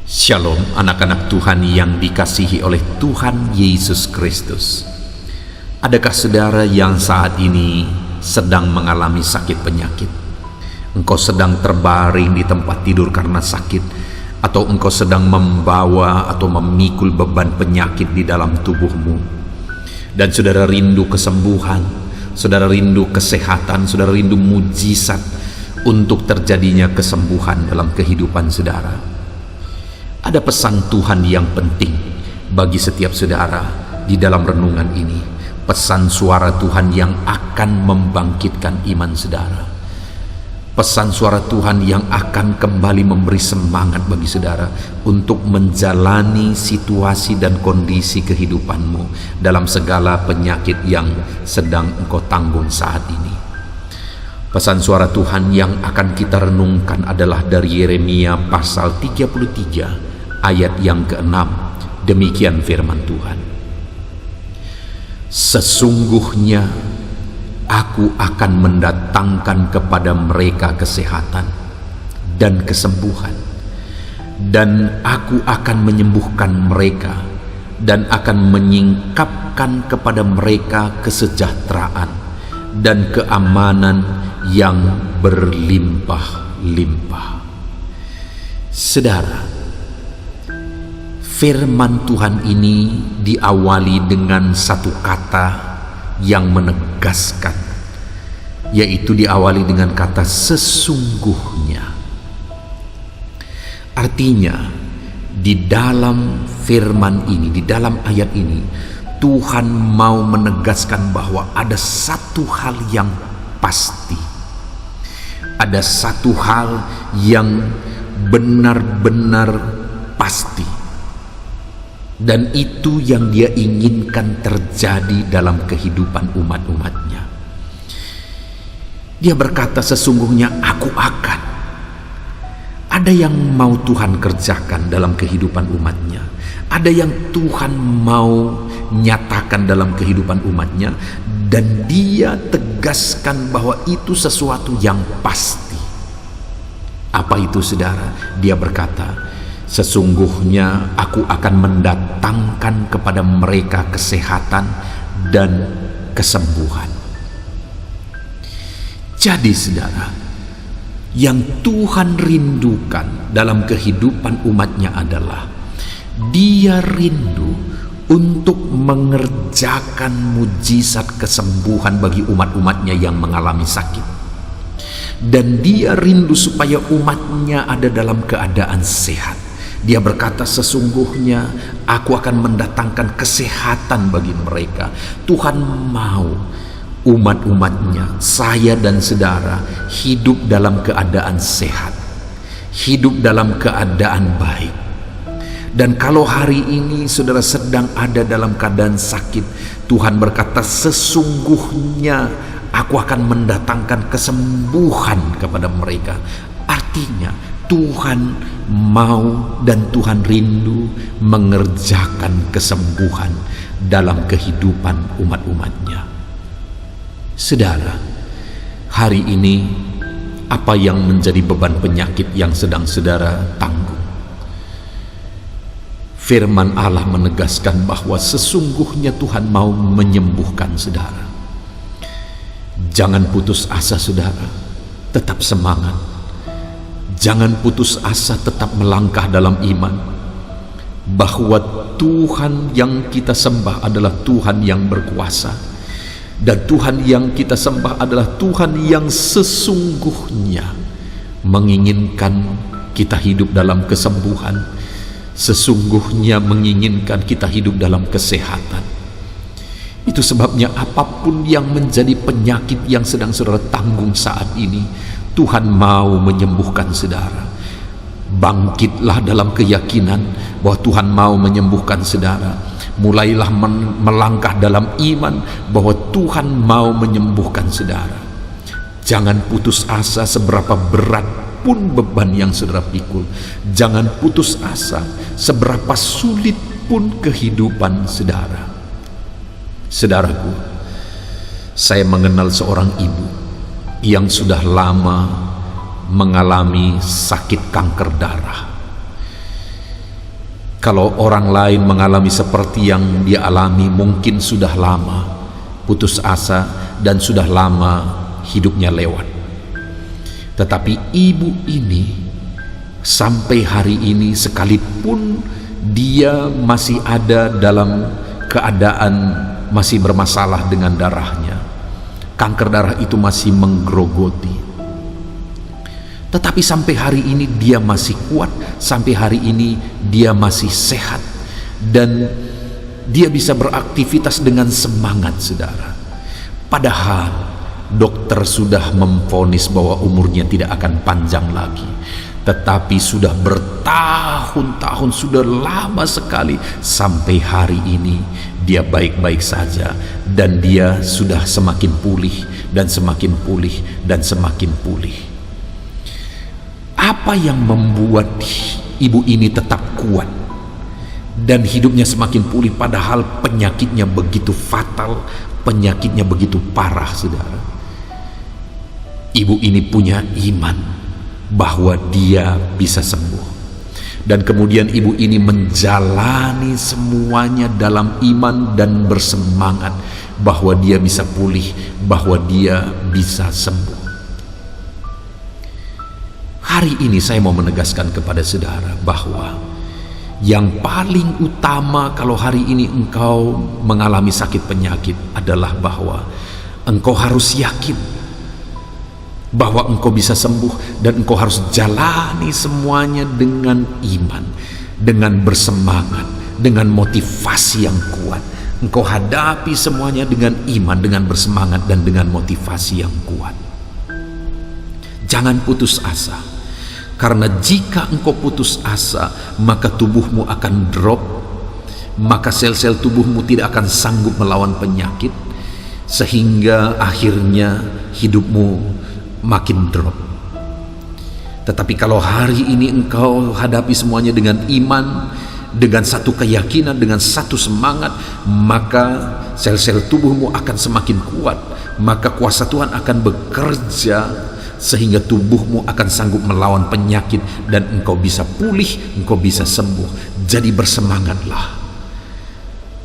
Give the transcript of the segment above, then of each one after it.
Shalom anak-anak Tuhan yang dikasihi oleh Tuhan Yesus Kristus. Adakah saudara yang saat ini sedang mengalami sakit penyakit? Engkau sedang terbaring di tempat tidur karena sakit, atau engkau sedang membawa atau memikul beban penyakit di dalam tubuhmu, dan saudara rindu kesembuhan, saudara rindu kesehatan, saudara rindu mujizat untuk terjadinya kesembuhan dalam kehidupan saudara. Ada pesan Tuhan yang penting bagi setiap saudara di dalam renungan ini. Pesan suara Tuhan yang akan membangkitkan iman saudara. Pesan suara Tuhan yang akan kembali memberi semangat bagi saudara untuk menjalani situasi dan kondisi kehidupanmu dalam segala penyakit yang sedang engkau tanggung saat ini. Pesan suara Tuhan yang akan kita renungkan adalah dari Yeremia pasal 33 ayat yang ke-6. Demikian firman Tuhan. Sesungguhnya aku akan mendatangkan kepada mereka kesehatan dan kesembuhan, dan aku akan menyembuhkan mereka dan akan menyingkapkan kepada mereka kesejahteraan dan keamanan yang berlimpah-limpah. Saudara, firman Tuhan ini diawali dengan satu kata yang menegaskan, yaitu diawali dengan kata sesungguhnya. Artinya, di dalam firman ini, di dalam ayat ini, Tuhan mau menegaskan bahwa ada satu hal yang pasti. Ada satu hal yang benar-benar pasti. Dan itu yang dia inginkan terjadi dalam kehidupan umat-umatnya. Dia berkata, sesungguhnya aku akan. Ada yang mau Tuhan kerjakan dalam kehidupan umatnya. Ada yang Tuhan mau nyatakan dalam kehidupan umatnya. Dan dia tegaskan bahwa itu sesuatu yang pasti. Apa itu saudara? Dia berkata, sesungguhnya aku akan mendatangkan kepada mereka kesehatan dan kesembuhan. Jadi saudara, yang Tuhan rindukan dalam kehidupan umatnya adalah dia rindu untuk mengerjakan mujizat kesembuhan bagi umat-umatnya yang mengalami sakit. Dan dia rindu supaya umatnya ada dalam keadaan sehat. Dia berkata, sesungguhnya aku akan mendatangkan kesehatan bagi mereka. Tuhan mau umat-umatnya, saya dan saudara, hidup dalam keadaan sehat, hidup dalam keadaan baik. Dan kalau hari ini saudara sedang ada dalam keadaan sakit, Tuhan berkata, sesungguhnya aku akan mendatangkan kesembuhan kepada mereka. Artinya Tuhan mau dan Tuhan rindu mengerjakan kesembuhan dalam kehidupan umat-umatnya. Saudara, hari ini apa yang menjadi beban penyakit yang sedang saudara tanggung? Firman Allah menegaskan bahwa sesungguhnya Tuhan mau menyembuhkan saudara. Jangan putus asa saudara, tetap semangat. Jangan putus asa, tetap melangkah dalam iman bahwa Tuhan yang kita sembah adalah Tuhan yang berkuasa, dan Tuhan yang kita sembah adalah Tuhan yang sesungguhnya menginginkan kita hidup dalam kesembuhan, sesungguhnya menginginkan kita hidup dalam kesehatan. Itu sebabnya apapun yang menjadi penyakit yang sedang saudara tanggung saat ini, Tuhan mau menyembuhkan saudara. Bangkitlah dalam keyakinan bahwa Tuhan mau menyembuhkan saudara. Mulailah melangkah dalam iman bahwa Tuhan mau menyembuhkan saudara. Jangan putus asa seberapa berat pun beban yang saudara pikul. Jangan putus asa seberapa sulit pun kehidupan saudara. Saudaraku, saya mengenal seorang ibu yang sudah lama mengalami sakit kanker darah. Kalau orang lain mengalami seperti yang dia alami, mungkin sudah lama putus asa dan sudah lama hidupnya lewat. Tetapi ibu ini sampai hari ini, sekalipun dia masih ada dalam keadaan masih bermasalah dengan darahnya, kanker darah itu masih menggerogoti, tetapi sampai hari ini dia masih kuat, sampai hari ini dia masih sehat, dan dia bisa beraktivitas dengan semangat, saudara. Padahal dokter sudah memvonis bahwa umurnya tidak akan panjang lagi, tetapi sudah bertahun-tahun, sudah lama sekali, sampai hari ini dia baik-baik saja, dan dia sudah semakin pulih dan semakin pulih dan semakin pulih. Apa yang membuat ibu ini tetap kuat dan hidupnya semakin pulih padahal penyakitnya begitu fatal, penyakitnya begitu parah, saudara? Ibu ini punya iman bahwa dia bisa sembuh. Dan kemudian ibu ini menjalani semuanya dalam iman dan bersemangat bahwa dia bisa pulih, bahwa dia bisa sembuh. Hari ini saya mau menegaskan kepada saudara bahwa yang paling utama kalau hari ini engkau mengalami sakit penyakit adalah bahwa engkau harus yakin bahwa engkau bisa sembuh, dan engkau harus jalani semuanya dengan iman, dengan bersemangat, dengan motivasi yang kuat. Engkau hadapi semuanya dengan iman, dengan bersemangat, dan dengan motivasi yang kuat. Jangan putus asa, karena jika engkau putus asa, maka tubuhmu akan drop, maka sel-sel tubuhmu tidak akan sanggup melawan penyakit, sehingga akhirnya hidupmu makin drop. Tetapi kalau hari ini engkau hadapi semuanya dengan iman, dengan satu keyakinan, dengan satu semangat, maka sel-sel tubuhmu akan semakin kuat, maka kuasa Tuhan akan bekerja sehingga tubuhmu akan sanggup melawan penyakit, dan engkau bisa pulih, engkau bisa sembuh. Jadi bersemangatlah,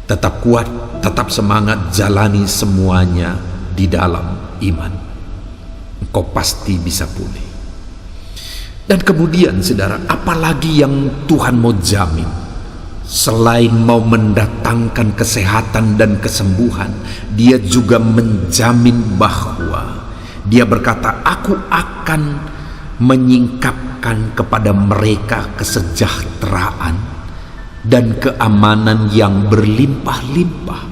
tetap kuat, tetap semangat, jalani semuanya di dalam iman. Engkau pasti bisa pulih. Dan kemudian, saudara, apalagi yang Tuhan mau jamin selain mau mendatangkan kesehatan dan kesembuhan? Dia juga menjamin bahwa dia berkata, aku akan menyingkapkan kepada mereka kesejahteraan dan keamanan yang berlimpah-limpah.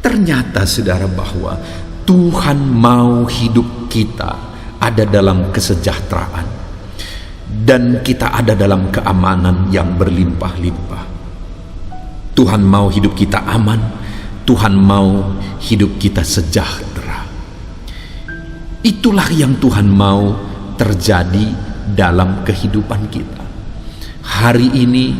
Ternyata, saudara, bahwa Tuhan mau hidup kita ada dalam kesejahteraan dan kita ada dalam keamanan yang berlimpah-limpah. Tuhan mau hidup kita aman, Tuhan mau hidup kita sejahtera. Itulah yang Tuhan mau terjadi dalam kehidupan kita. Hari ini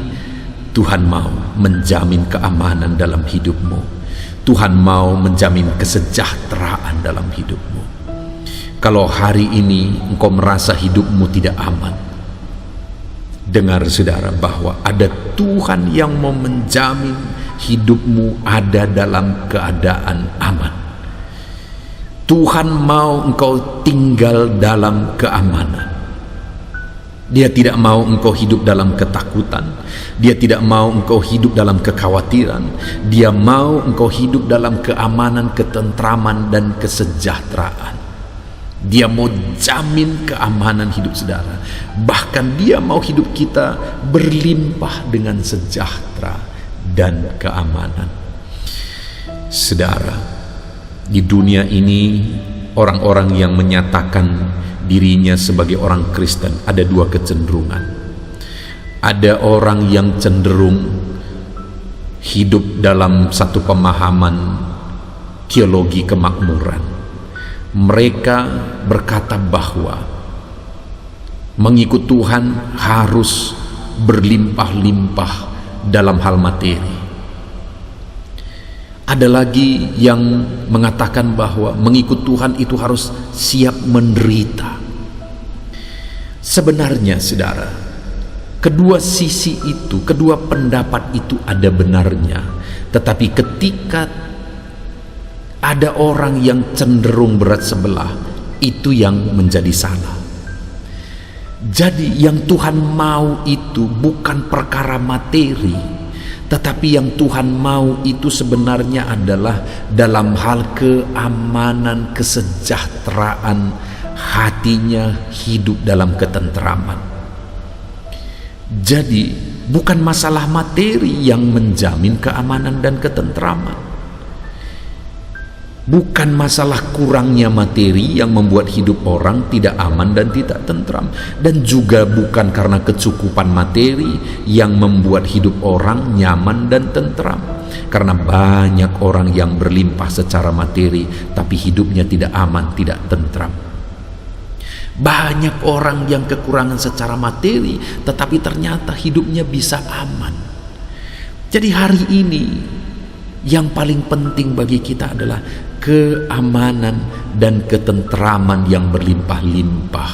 Tuhan mau menjamin keamanan dalam hidupmu. Tuhan mau menjamin kesejahteraan dalam hidupmu. Kalau hari ini engkau merasa hidupmu tidak aman, dengar, saudara, bahwa ada Tuhan yang mau menjamin hidupmu ada dalam keadaan aman. Tuhan mau engkau tinggal dalam keamanan. Dia tidak mau engkau hidup dalam ketakutan. Dia tidak mau engkau hidup dalam kekhawatiran. Dia mau engkau hidup dalam keamanan, ketentraman, dan kesejahteraan. Dia mau jamin keamanan hidup saudara. Bahkan dia mau hidup kita berlimpah dengan sejahtera dan keamanan. Saudara, di dunia ini orang-orang yang menyatakan dirinya sebagai orang Kristen ada dua kecenderungan. Ada orang yang cenderung hidup dalam satu pemahaman teologi kemakmuran. Mereka berkata bahwa mengikut Tuhan harus berlimpah-limpah dalam hal materi. Ada lagi yang mengatakan bahwa mengikut Tuhan itu harus siap menderita. Sebenarnya, saudara, Kedua sisi itu, kedua pendapat itu ada benarnya. Tetapi ketika ada orang yang cenderung berat sebelah, itu yang menjadi salah. Jadi yang Tuhan mau itu bukan perkara materi, tetapi yang Tuhan mau itu sebenarnya adalah dalam hal keamanan, kesejahteraan hatinya, hidup dalam ketentraman. Jadi bukan masalah materi yang menjamin keamanan dan ketentraman. Bukan masalah kurangnya materi yang membuat hidup orang tidak aman dan tidak tentram. Dan juga bukan karena kecukupan materi yang membuat hidup orang nyaman dan tentram. Karena banyak orang yang berlimpah secara materi tapi hidupnya tidak aman, tidak tentram. Banyak orang yang kekurangan secara materi tetapi ternyata hidupnya bisa aman. Jadi hari ini yang paling penting bagi kita adalah keamanan dan ketentraman yang berlimpah-limpah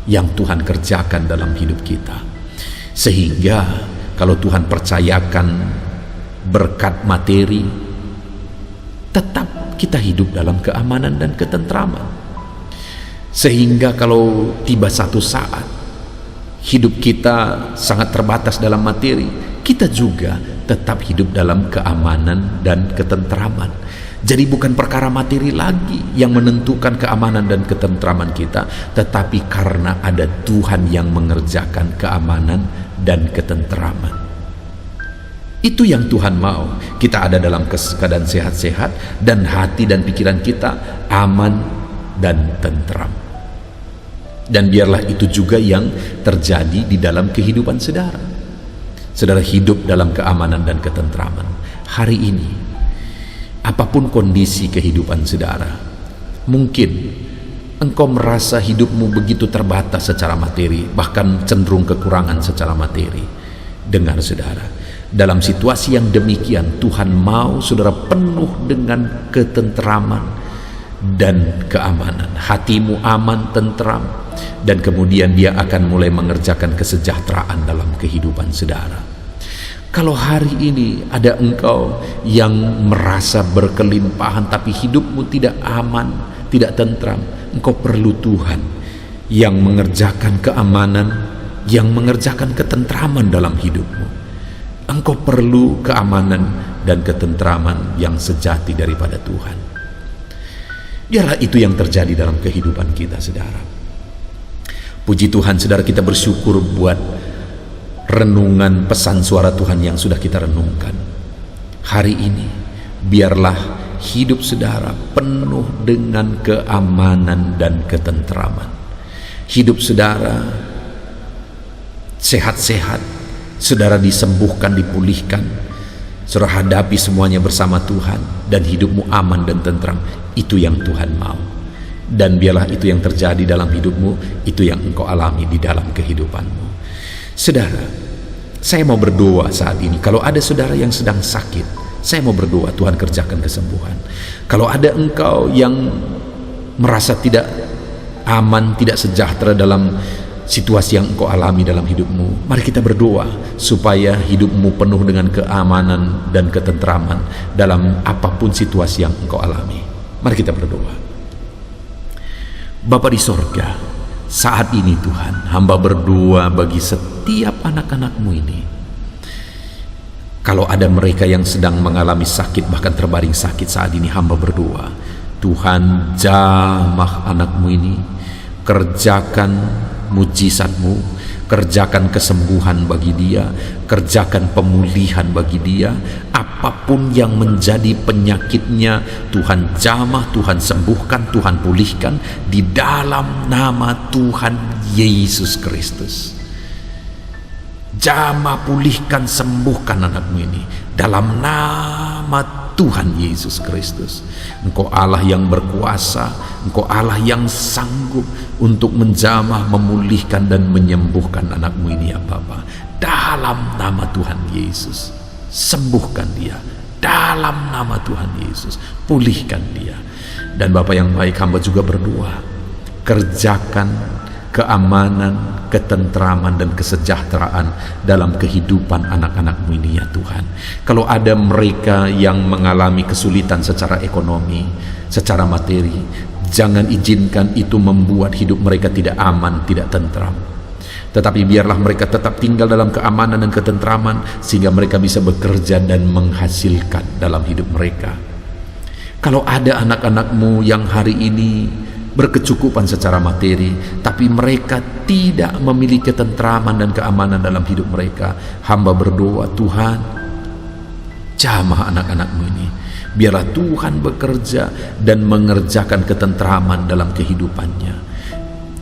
yang Tuhan kerjakan dalam hidup kita. Sehingga kalau Tuhan percayakan berkat materi, tetap kita hidup dalam keamanan dan ketentraman. Sehingga kalau tiba satu saat hidup kita sangat terbatas dalam materi, kita juga tetap hidup dalam keamanan dan ketentraman. Jadi bukan perkara materi lagi yang menentukan keamanan dan ketentraman kita, tetapi karena ada Tuhan yang mengerjakan keamanan dan ketentraman. Itu yang Tuhan mau. Kita ada dalam keadaan sehat-sehat dan hati dan pikiran kita aman dan tentram. Dan biarlah itu juga yang terjadi di dalam kehidupan saudara. Saudara hidup dalam keamanan dan ketentraman. Hari ini, apapun kondisi kehidupan saudara, mungkin engkau merasa hidupmu begitu terbatas secara materi, bahkan cenderung kekurangan secara materi. Dengar saudara, dalam situasi yang demikian Tuhan mau saudara penuh dengan ketentraman dan keamanan. Hatimu aman, tentram, dan kemudian Dia akan mulai mengerjakan kesejahteraan dalam kehidupan saudara. Kalau hari ini ada engkau yang merasa berkelimpahan tapi hidupmu tidak aman, tidak tentram, engkau perlu Tuhan yang mengerjakan keamanan, yang mengerjakan ketentraman dalam hidupmu. Engkau perlu keamanan dan ketentraman yang sejati daripada Tuhan. Biarlah itu yang terjadi dalam kehidupan kita, saudara. Puji Tuhan, saudara, kita bersyukur buat renungan pesan suara Tuhan yang sudah kita renungkan. Hari ini, biarlah hidup saudara penuh dengan keamanan dan ketentraman. Hidup saudara sehat-sehat, saudara disembuhkan, dipulihkan, saudara hadapi semuanya bersama Tuhan, dan hidupmu aman dan tentram. Itu yang Tuhan mau. Dan biarlah itu yang terjadi dalam hidupmu, itu yang engkau alami di dalam kehidupanmu. Saudara, saya mau berdoa saat ini. Kalau ada saudara yang sedang sakit, saya mau berdoa Tuhan kerjakan kesembuhan. Kalau ada engkau yang merasa tidak aman, tidak sejahtera dalam situasi yang engkau alami dalam hidupmu, mari kita berdoa supaya hidupmu penuh dengan keamanan dan ketentraman dalam apapun situasi yang engkau alami. Mari kita berdoa. Bapa di sorga, saat ini Tuhan, hamba berdoa bagi setiap anak-anak-Mu ini. Kalau ada mereka yang sedang mengalami sakit, bahkan terbaring sakit saat ini, hamba berdoa, Tuhan jamah anak-Mu ini, kerjakan mujizat-Mu, kerjakan kesembuhan bagi dia, kerjakan pemulihan bagi dia. Apapun yang menjadi penyakitnya, Tuhan jamah, Tuhan sembuhkan, Tuhan pulihkan di dalam nama Tuhan Yesus Kristus. Jamah, pulihkan, sembuhkan anak-Mu ini dalam nama Tuhan Yesus Kristus. Engkau Allah yang berkuasa, Engkau Allah yang sanggup untuk menjamah, memulihkan dan menyembuhkan anak-Mu ini ya Bapa. Dalam nama Tuhan Yesus, sembuhkan dia. Dalam nama Tuhan Yesus, pulihkan dia. Dan Bapa yang baik, hamba juga berdoa, kerjakan keamanan, ketentraman dan kesejahteraan dalam kehidupan anak-anak-Mu ini ya Tuhan. Kalau ada mereka yang mengalami kesulitan secara ekonomi, secara materi, jangan izinkan itu membuat hidup mereka tidak aman, tidak tentram. Tetapi biarlah mereka tetap tinggal dalam keamanan dan ketentraman, sehingga mereka bisa bekerja dan menghasilkan dalam hidup mereka. Kalau ada anak-anak-Mu yang hari ini berkecukupan secara materi, tapi mereka tidak memiliki ketentraman dan keamanan dalam hidup mereka, hamba berdoa, Tuhan, jamah anak-anak-Mu ini. Biarlah Tuhan bekerja dan mengerjakan ketentraman dalam kehidupannya.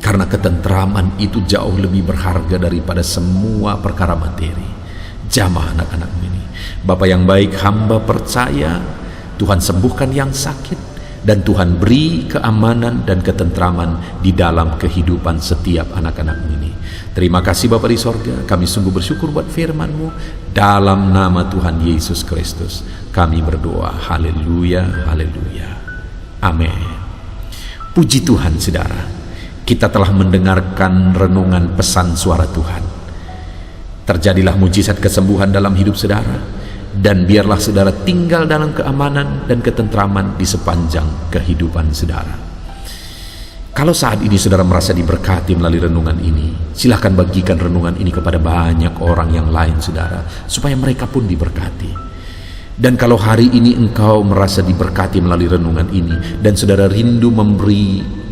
Karena ketentraman itu jauh lebih berharga daripada semua perkara materi. Jamah anak-anak-Mu ini. Bapa yang baik, hamba percaya Tuhan sembuhkan yang sakit, dan Tuhan beri keamanan dan ketentraman di dalam kehidupan setiap anak-anak-Mu ini. Terima kasih Bapa di sorga, kami sungguh bersyukur buat firman-Mu. Dalam nama Tuhan Yesus Kristus kami berdoa. Haleluya, haleluya, amin. Puji Tuhan saudara, kita telah mendengarkan renungan pesan suara Tuhan. Terjadilah mujizat kesembuhan dalam hidup saudara, dan biarlah saudara tinggal dalam keamanan dan ketentraman di sepanjang kehidupan saudara. Kalau saat ini saudara merasa diberkati melalui renungan ini, silahkan bagikan renungan ini kepada banyak orang yang lain saudara, supaya mereka pun diberkati. Dan kalau hari ini engkau merasa diberkati melalui renungan ini, dan saudara rindu memberi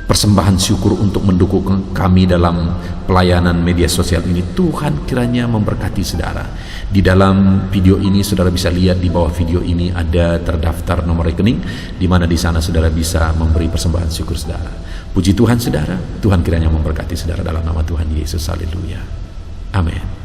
persembahan syukur untuk mendukung kami dalam pelayanan media sosial ini, Tuhan kiranya memberkati saudara. Di dalam video ini saudara bisa lihat di bawah video ini ada terdaftar nomor rekening, di mana di sana saudara bisa memberi persembahan syukur saudara. Puji Tuhan saudara, Tuhan kiranya memberkati saudara dalam nama Tuhan Yesus. Haleluya, amin.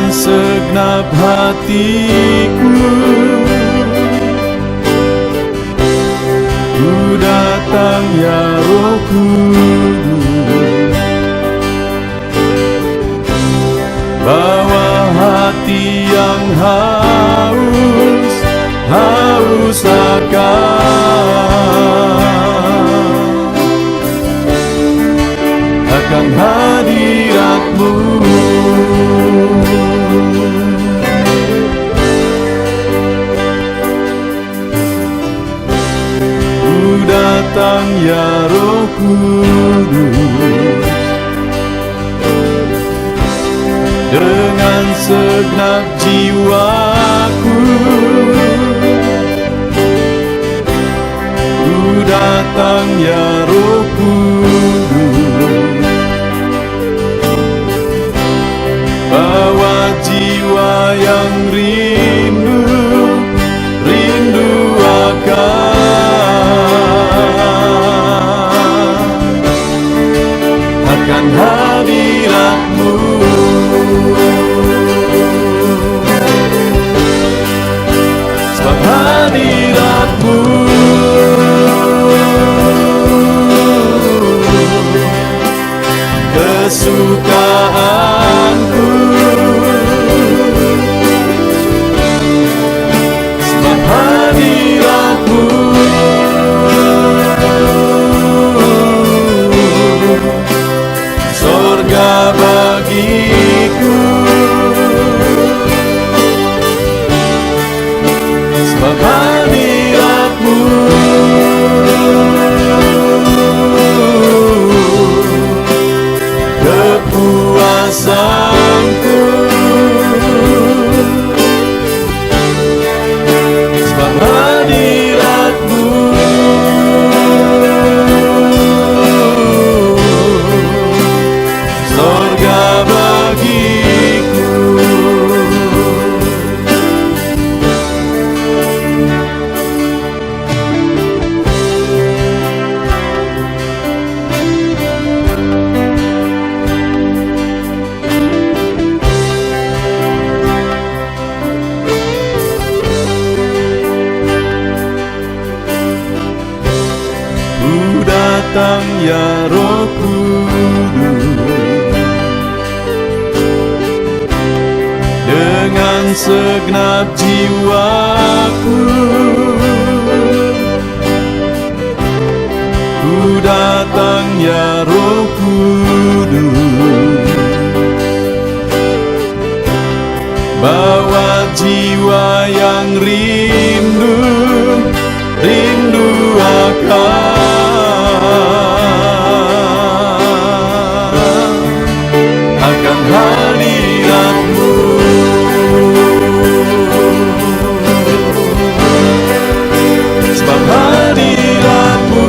Segenap hatiku ku datang ya Roh Kudus, bawa hati yang haus akan hadirat-Mu. Datang ya Roh Kudus, dengan segenap jiwaku ku datang ya Roh Kudus, bawa jiwa yang rindu akan hadirat-Mu. Sebab hadirat-Mu kesukaanku, sebab hadirat-Mu surga bagiku, sebab hadirat-Mu kepuasanku, sebab hadirat-Mu segenap jiwaku. Ku datang ya Roh Kudus, bawa jiwa yang rindu akan hadirat-Mu. Sebab hadirat-Mu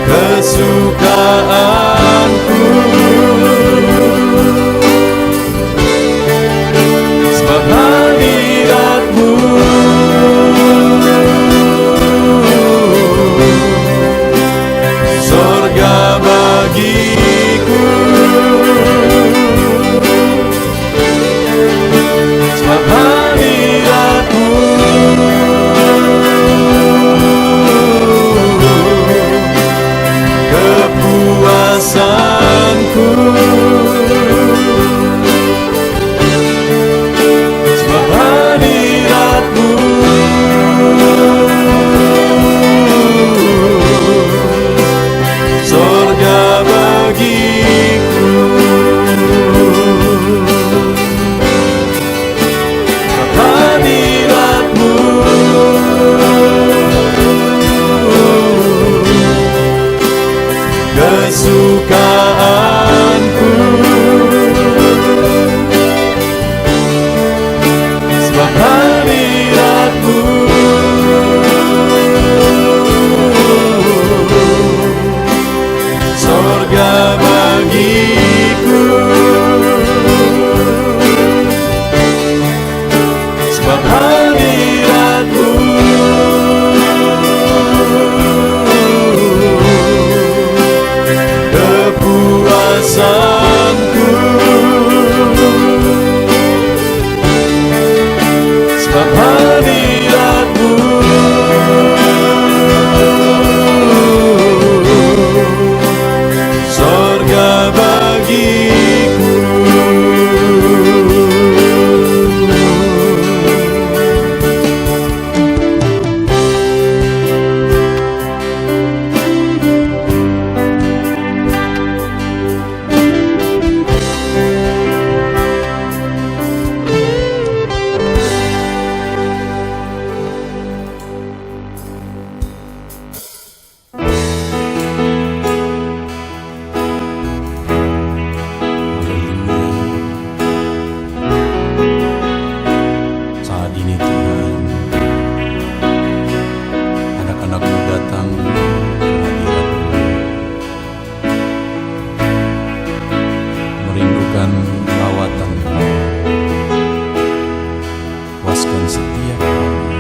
kesukaanku. Sebab hadirat-Mu sorga bagiku. Sebab hadirat-Mu kepuasanku. Sebab hadirat-Mu sorga bagiku. Sebab hadirat-Mu kesukaanku. Sebab hadirat-Mu sorga bagiku. Sebab hadirat-Mu kepuasanku. Sebab hadirat-Mu sorga bagiku. Saat ini Tuhan, anak-anak-Mu datang ke hadirat-Mu, merindukan lawatan-Mu. Puaskan setiap kami.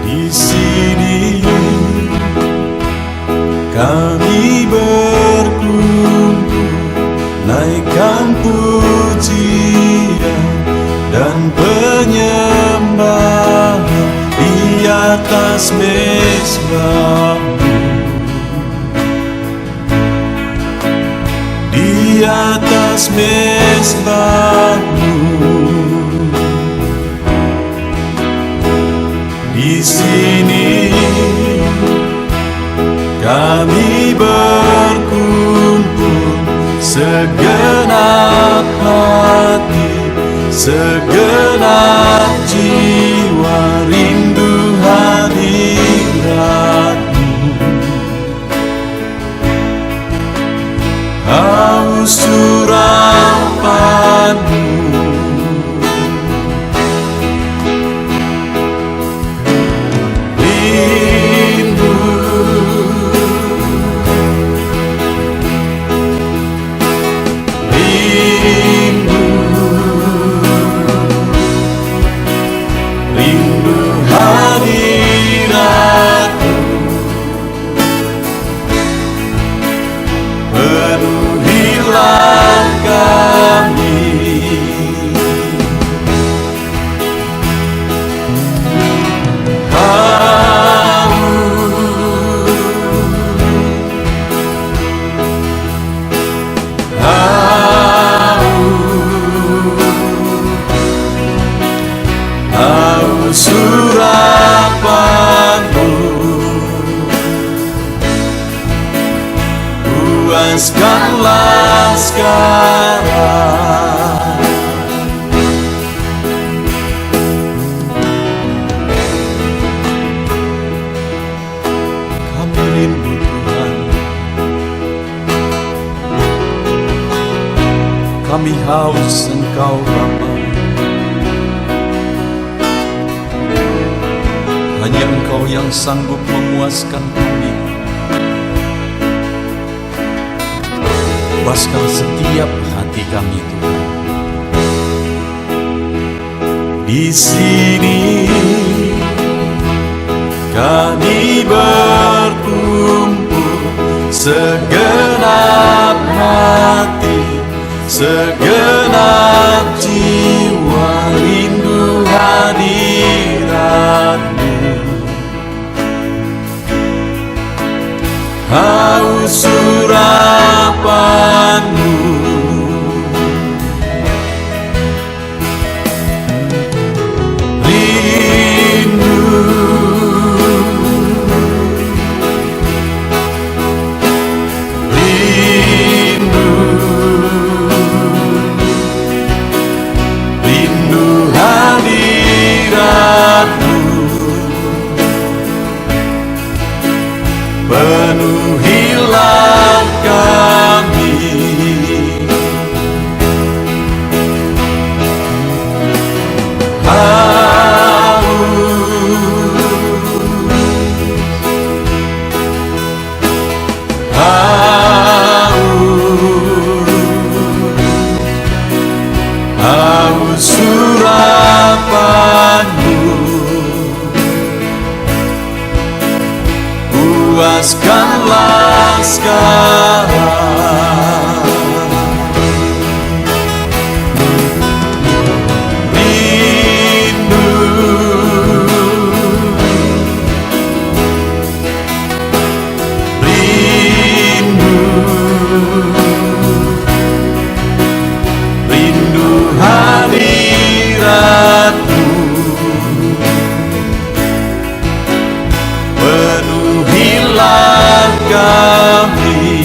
Di sini kami berkumpul, naikkan pujian dan penyembahan di atas mezbah-Mu, di atas mezbah-Mu. Di sini kami berkumpul, segenap hati, segenap jiwa rindu hadirat-Mu. Haus urapan-Mu, puaskanlah sekarang. Kami rindu Tuhan, kami haus Engkau Bapa. Hanya Engkau yang sanggup memuaskan kami. Puaskan setiap hati kami Tuhan. Di sini kami berkumpul, segenap hati, segenap jiwa, rindu hadirat-Mu. Haus urapan-Mu, rindu, rindu, rindu hadirat-Mu. Penuhilah kami, haus urapan-Mu. Puaskanlah sekarang. Rindu, rindu, rindu hadirat-Mu. Penuhilah kami,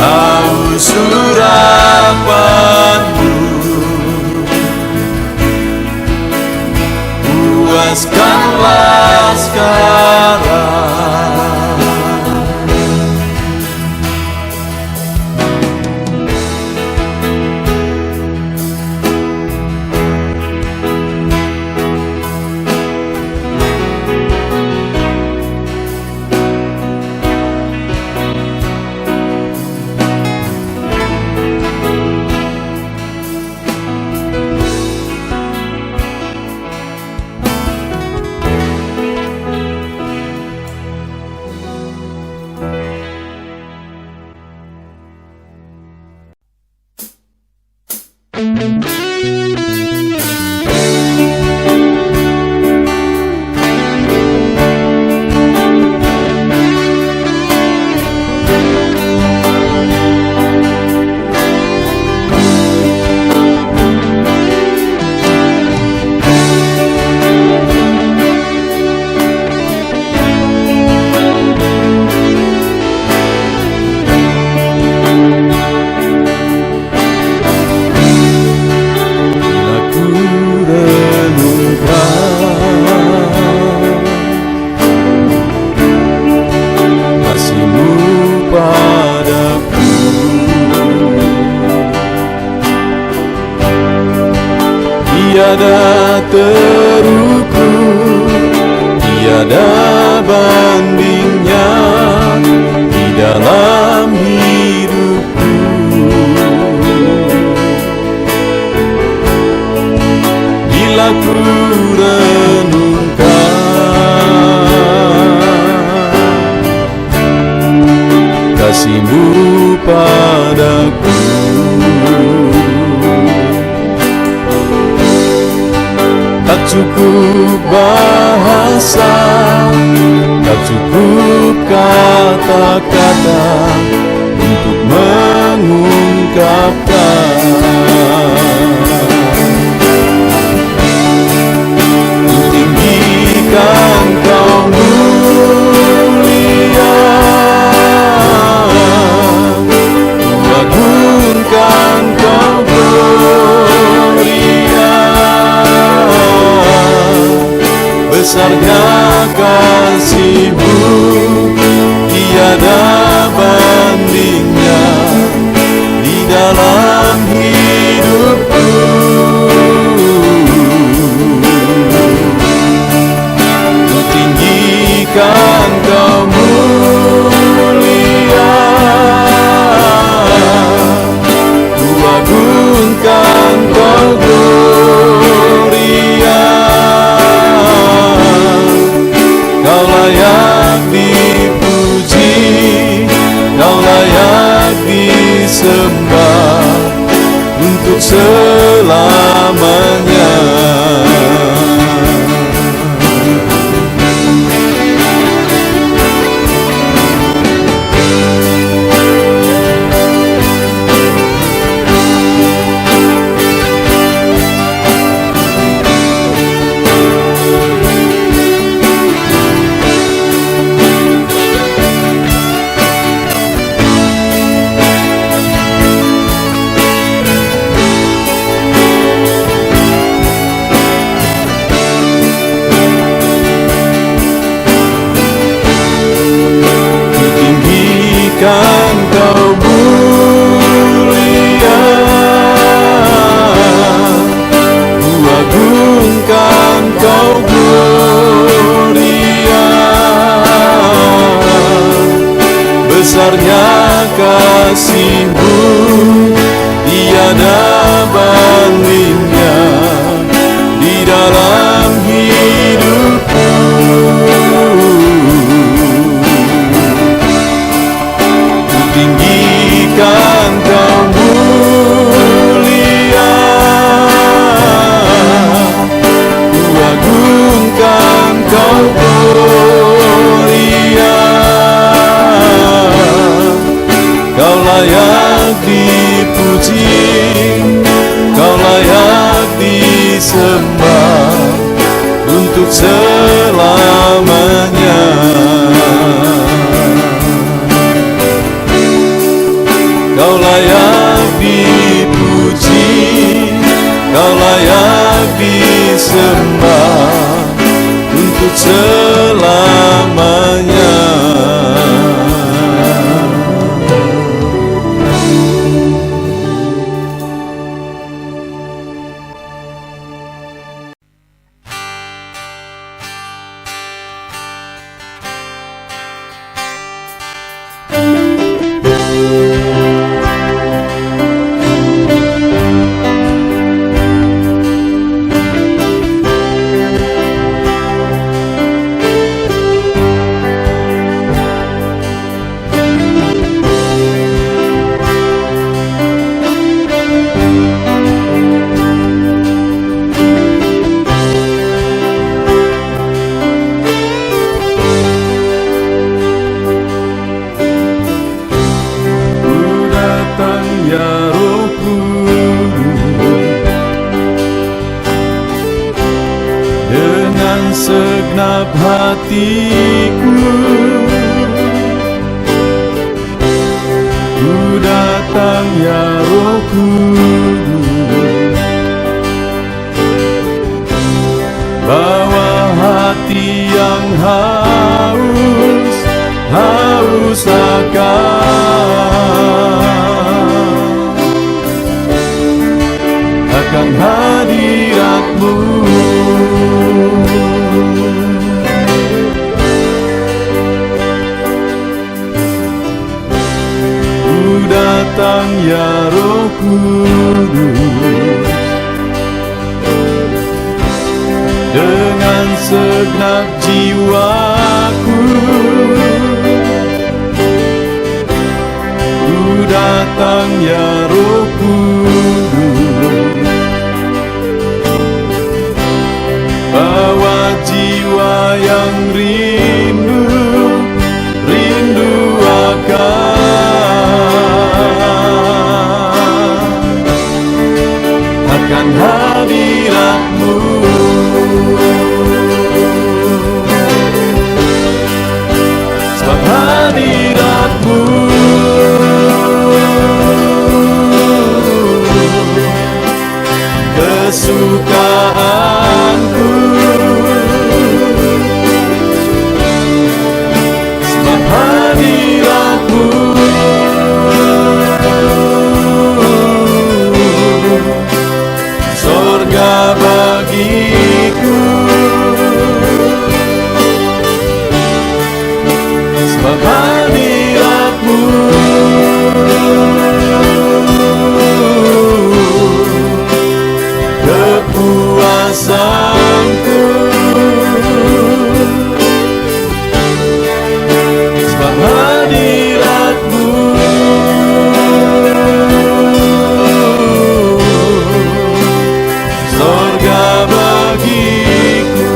haus urapan-Mu. Puaskanlah sekarang. Tiada terukur, tiada bandingnya di dalam hidupku. Bila ku renungkan kasih-Mu padaku, tak cukup bahasa, Tak cukup kata-kata untuk mengungkapkan. Tinggikan Kau mulia, agungkan Kau gloria. Besarnya kasih-Mu, tiada bandingnya di dalam hidupku. Ku tinggikan Kau mulia, ku agungkan Kau gloria. Kau layak dipuji, Kau layak disembah untuk selamanya. Kan Kau mulia, ku agungkan Kau gloria. Besarnya kasih-Mu, tiada bandingnya di dalam hidupku. Tinggikan Kau mulia, ku agungkan Kau gloria. Kau layak dipuji, Kau layak disembah untuk selamanya. Kau layak dipuji, Kau layak disembah untuk selamanya. Segenap hatiku ku datang ya Roh Kudus, bawa hati yang haus akan hadirat-Mu. Datang ya Roh Kudus, dengan segenap jiwaku ku datang ya Roh Kudus, bawa jiwa yang rindu sebab hadirat-Mu kepuasanku, sebab hadirat-Mu sorga bagiku.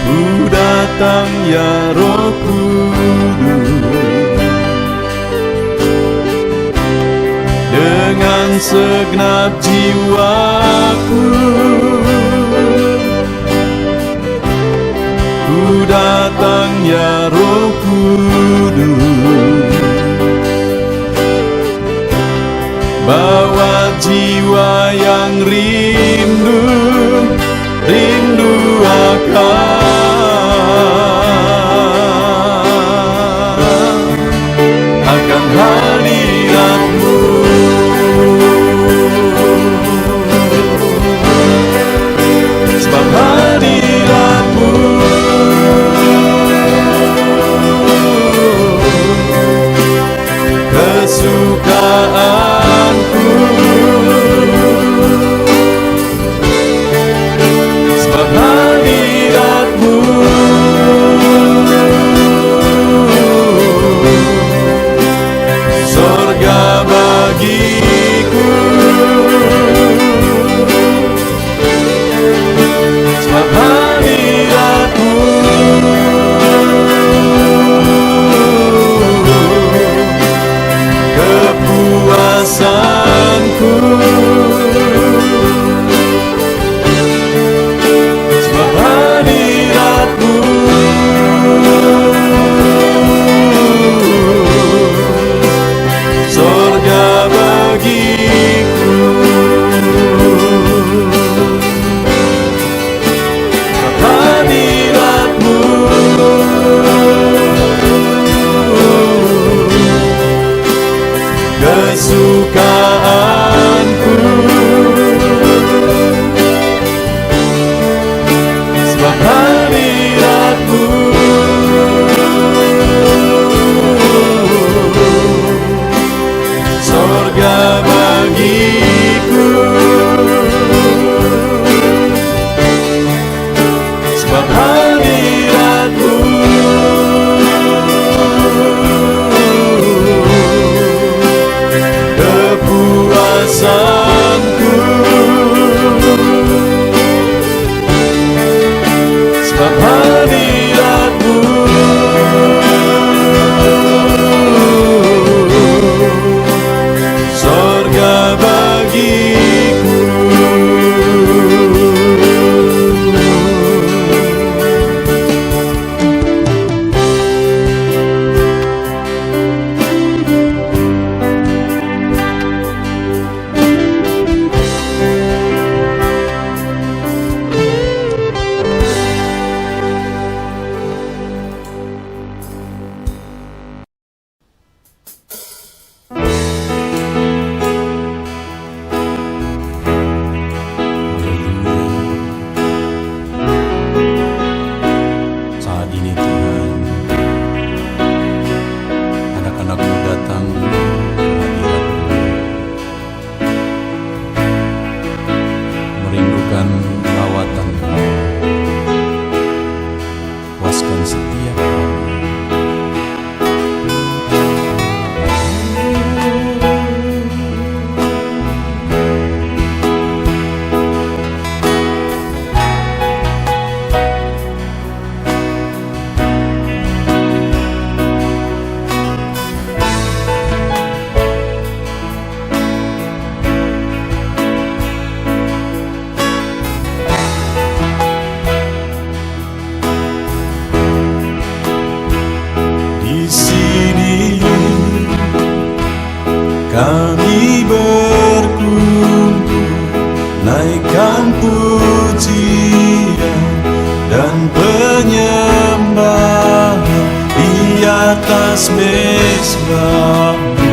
Ku datang ya Roh Kudus dengan segenap jiwaku. Ku datang ya Roh Kudus, bawa jiwa yang rindu akan hadirat-Mu. Sebab hadirat-Mu kesukaanku, sebab hadirat-Mu sorga bagiku, sebab hadirat-Mu kepuasanku, sebab hadirat-Mu sorga bagiku. Sebab hadirat-Mu kesukaanku, sebab hadirat-Mu sorga bagiku, sebab hadirat-Mu kepuasanku, sebab hadirat-Mu sorga bagiku. mesbah-Mu,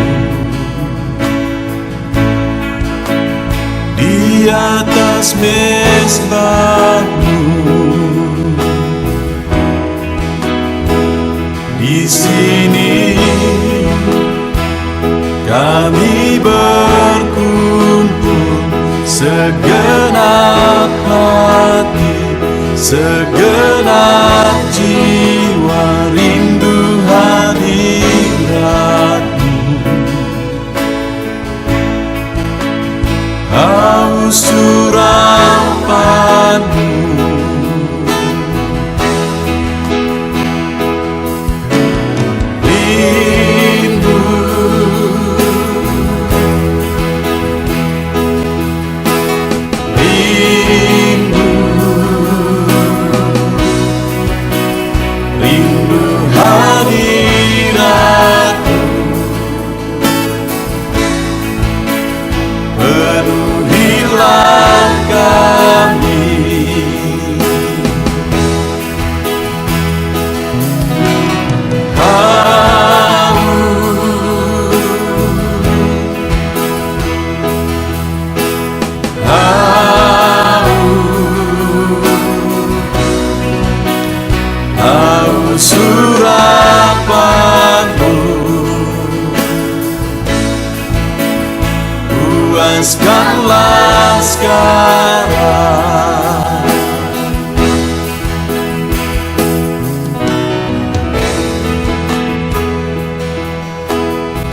di atas mesbah-Mu, di sini kami berkumpul, segenap hati, segenap jiwa, rindu hadirat-Mu, haus urapan-Mu, rindu, rindu, rindu hadirat-Mu, penuhilah kami. Haus urapan-Mu, puaskanlah sekarang.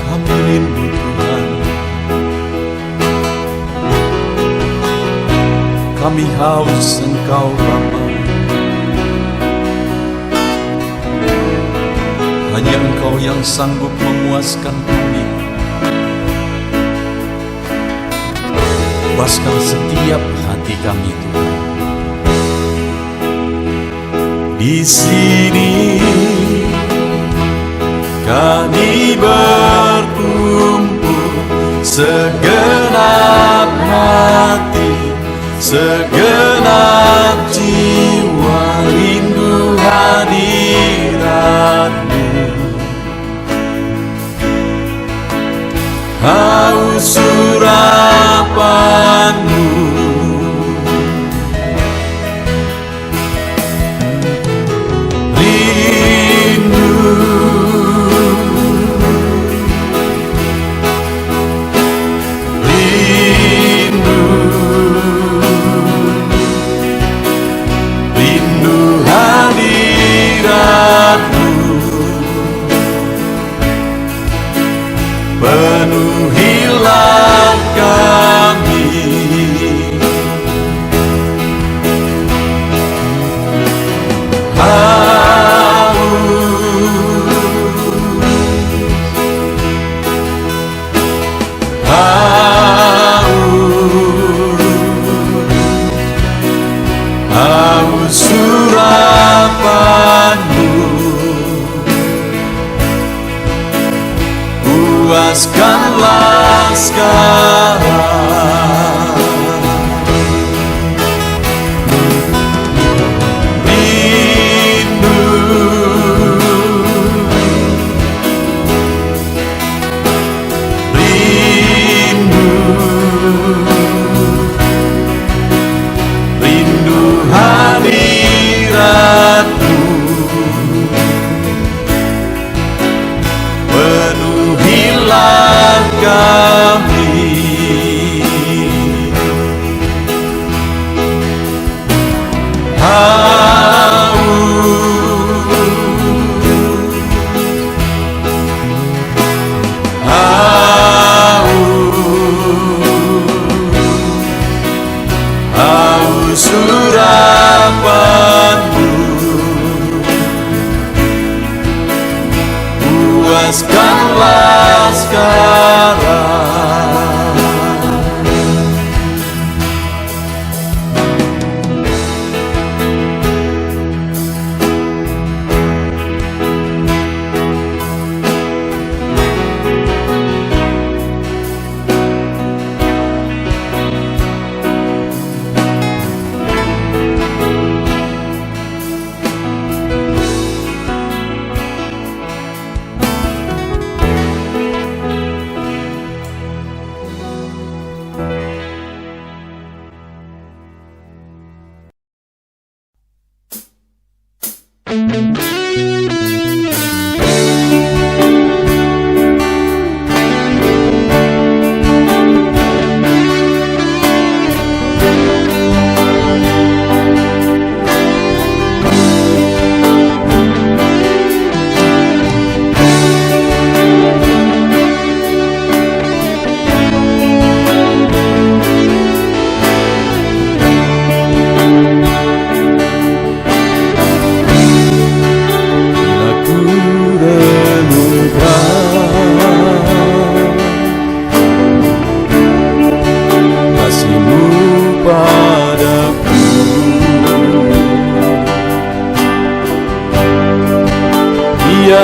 Kami rindu Tuhan, kami haus Engkau Bapa. Hanya Engkau yang sanggup memuaskan kami. Puaskan setiap hati kami Tuhan. Di sini kami berkumpul, segenap hati, segenap jiwa, rindu hadirat-Mu, haus urapan-Mu, rindu, rindu,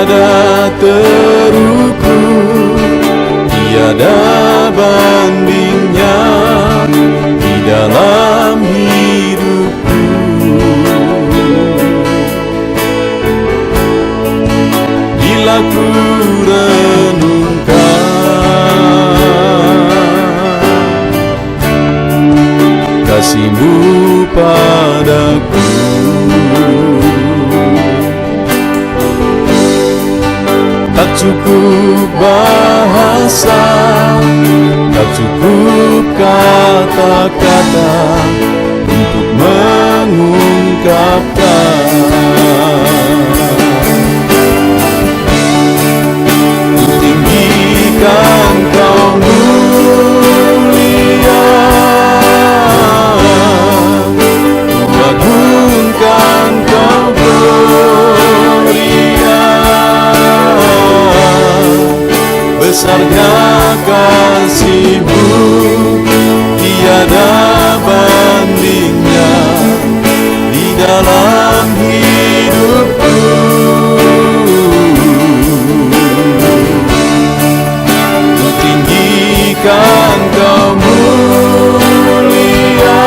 tiada terukur, tiada bandingnya di dalam hidupku. Bila ku renungkan kasih-Mu padaku, tak cukup bahasa, tak cukup kata-kata untuk mengungkapkan. Ku tinggikan Kau mulia, ku agungkan Kau gloria. Besarnya kasih-Mu, tiada bandingnya di dalam hidupku. Ku tinggikan Kau mulia,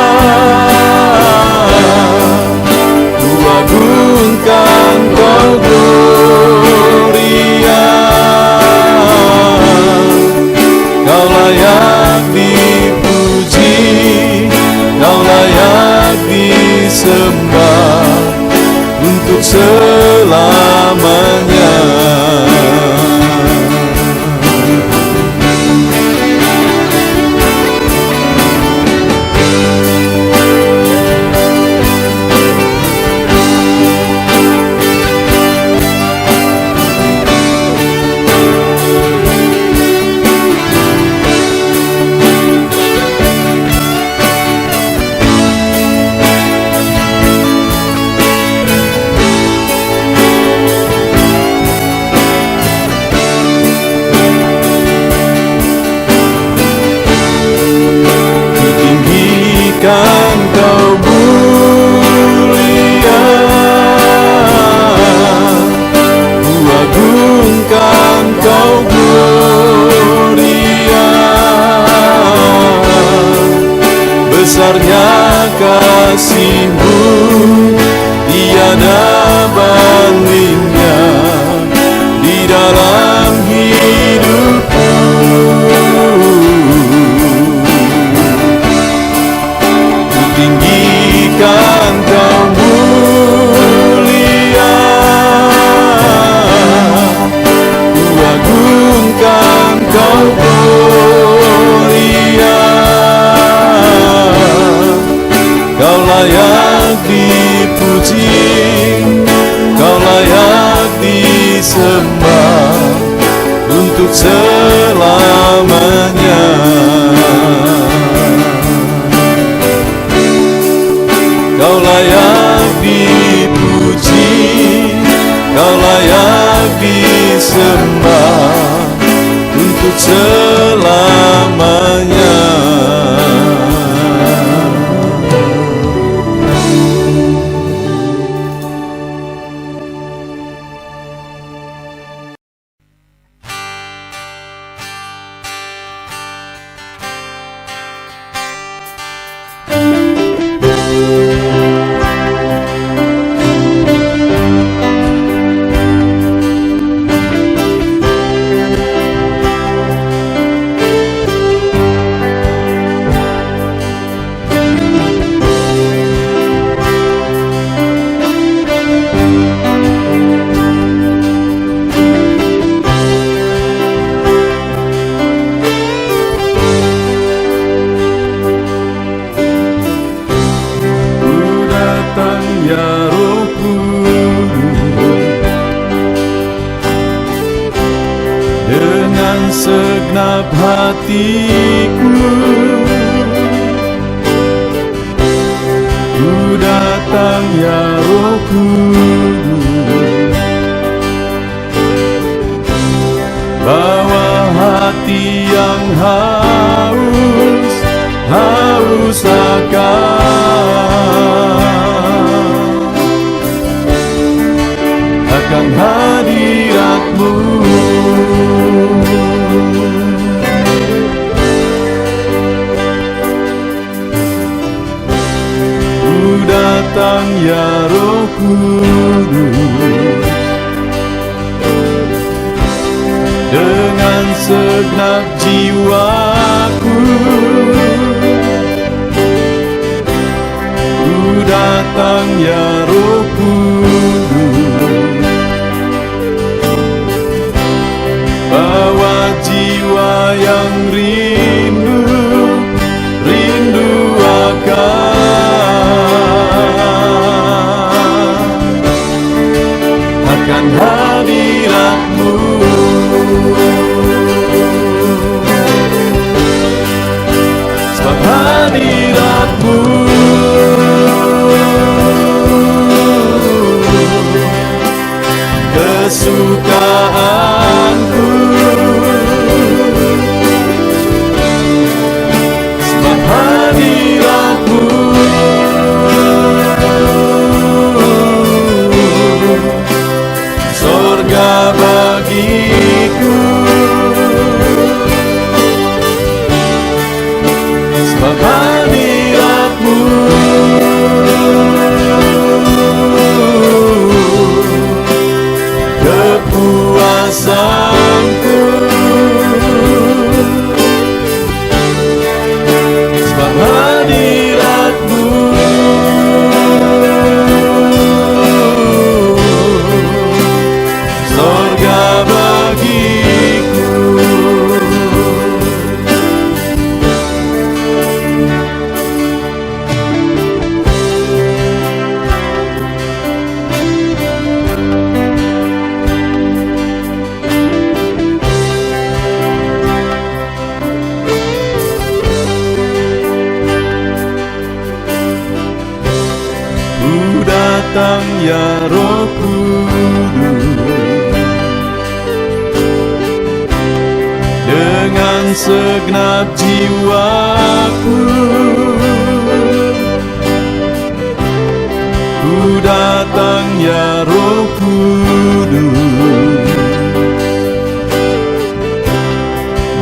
ku agungkan Kau gloria. Kau layak dipuji, Kau layak disembah untuk selamanya. Kan Kau mulia, ku agungkan Kau gloria. Besarnya kasih-Mu, tiada bandingnya di dalam hidupku. Tinggikan Kau mulia, ku agungkan Kau gloria. Kau layak dipuji, Kau layak disembah untuk selamanya. Kau layak dipuji, Kau layak disembah untuk selamanya. segenap hatiku. Ku datang ya Roh Kudus, bawa hati yang haus akan hadirat datang ya Roh Kudus, dengan segenap jiwaku ku datang ya Roh Kudus, bawa jiwa yang rindu akan hadirat-Mu. Sebab hadirat-Mu kesukaanku, sebab hadirat-Mu sorga bagiku, sebab hadirat-Mu kepuasanku, sebab hadirat-Mu sorga bagiku. Ku datang ya Roh Kudus, dengan segenap jiwaku ku datang ya Roh Kudus,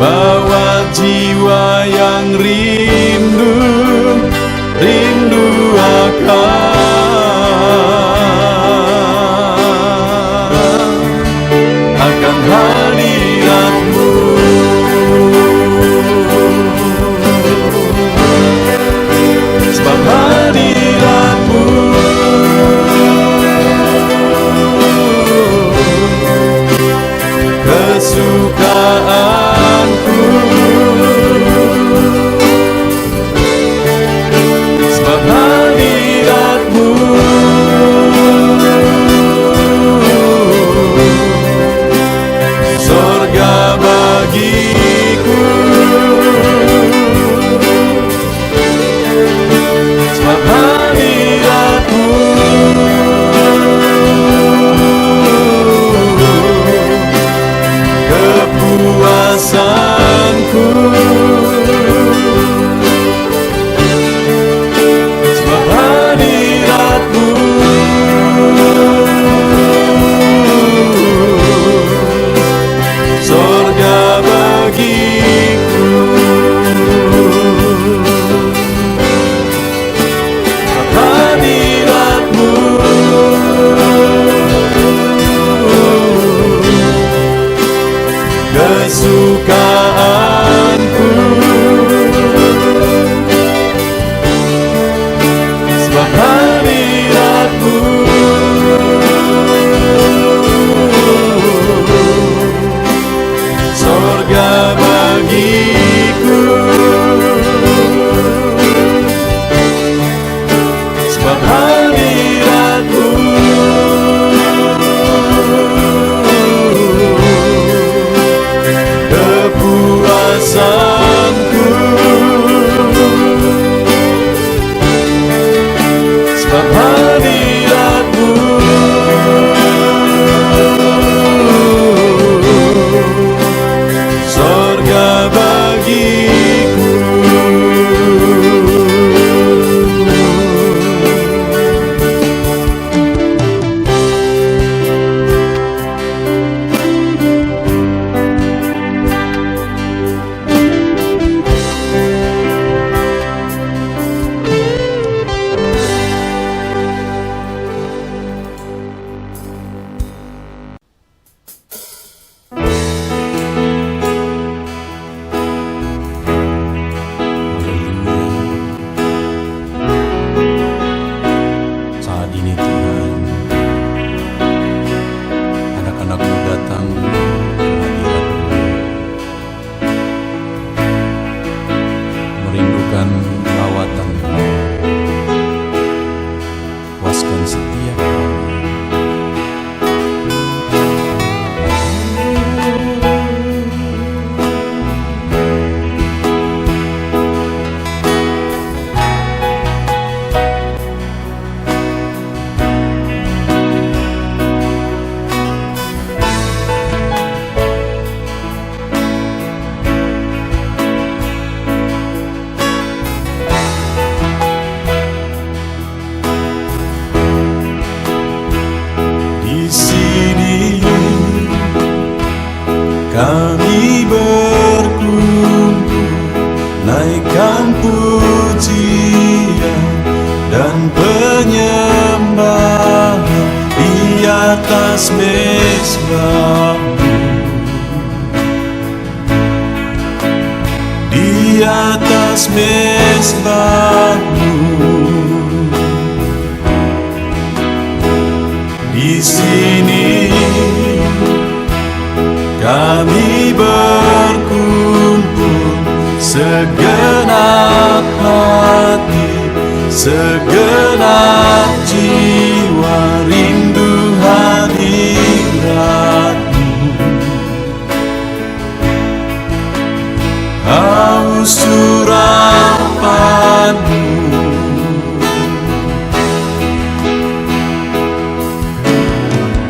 bawa jiwa yang rindu akan hadirat-Mu. Sebab hadirat-Mu kesukaanku, atas mezbamu, di atas mezbamu, di sini kami berkumpul, segenap hati, segenap jiwa, rindu hadiratmu, haus urapanmu,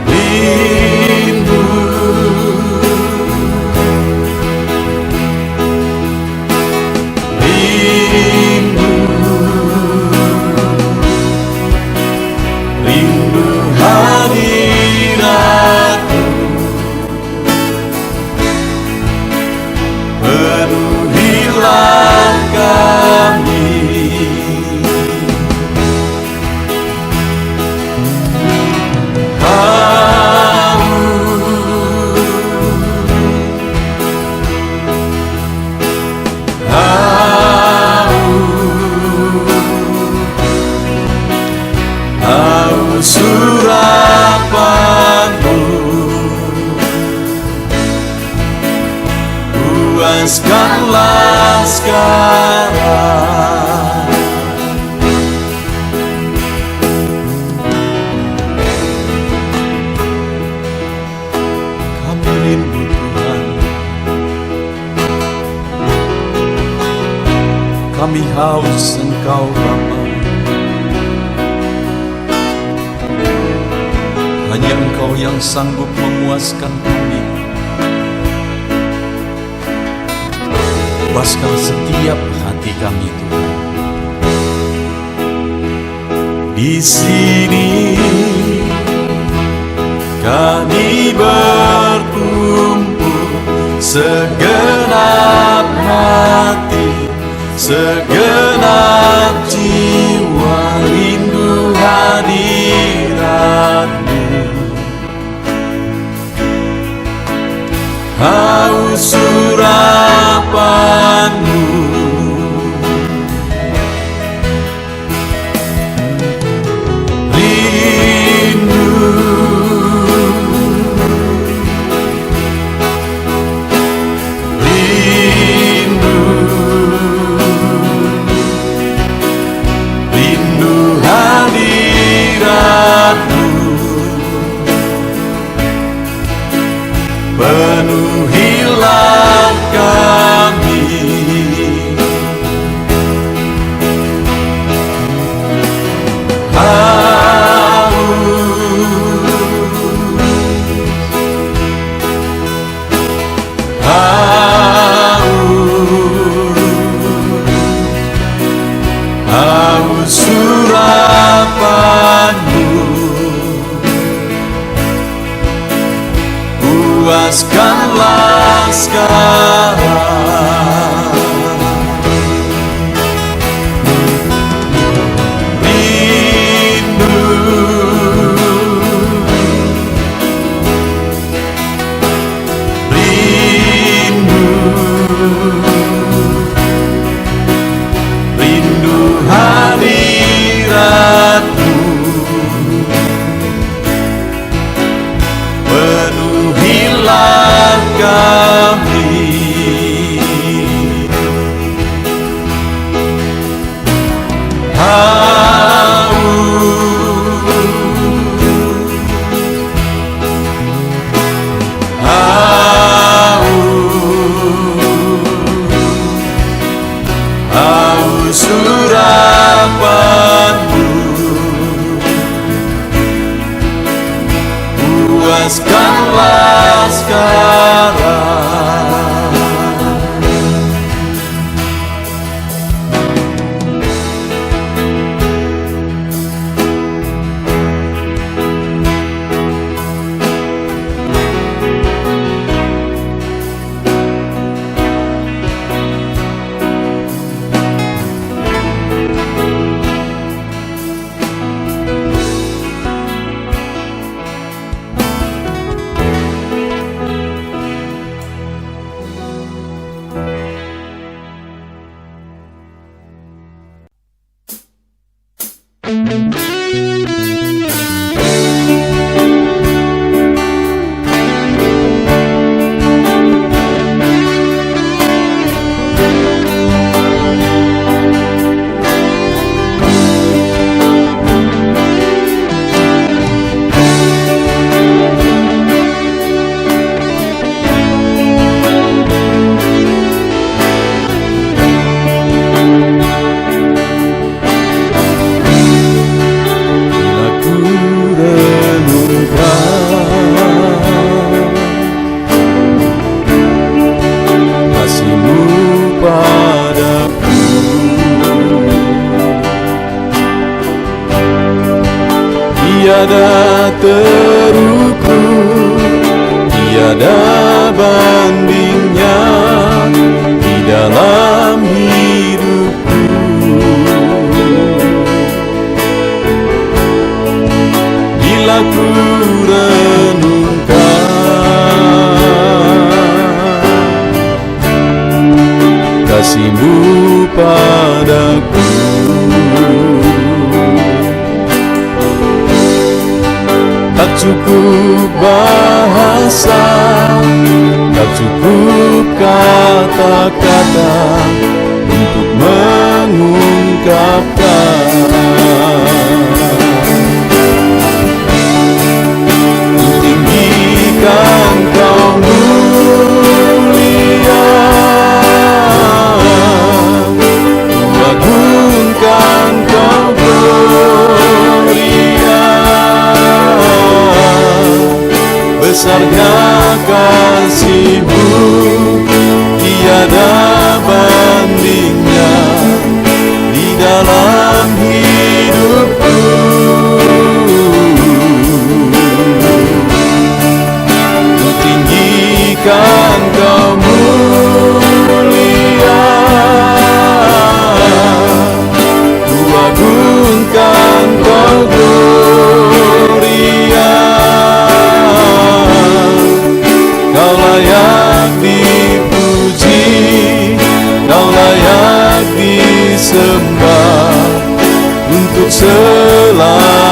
rindu, rindu, rindu hadiratmu, penuhilah kami. Haus urapanmu, puaskanlah sekarang. Kami rindu Tuhan, kami haus Engkau Bapa. Hanya Engkau yang sanggup memuaskan kami. Puaskan setiap hati kami Tuhan. Di sini kami berkumpul, segenap hati, segenap jiwa, rindu hadiratmu, haus urapanmu, rindu, rindu, rindu hadiratmu, penuhilah kami. Haus urapanmu, puaskanlah sekarang. Rindu, rindu, rindu hadiratmu, penuhilah kami. Tiada terukur, tiada bandingnya di dalam hidupku. Bila ku renungkan kasih-Mu padaku, tak cukup bahasa, tak cukup kata-kata untuk mengungkapkan. Tinggikan Kau mulia, agungkan Kau gloria, besarnya kasih-Mu, tiada bandingnya di dalam hidupku. Ku tinggikan Kau mulia, ku agungkan Kau gloria, Kau layak dipuji, Kau layak disembah untuk selamanya.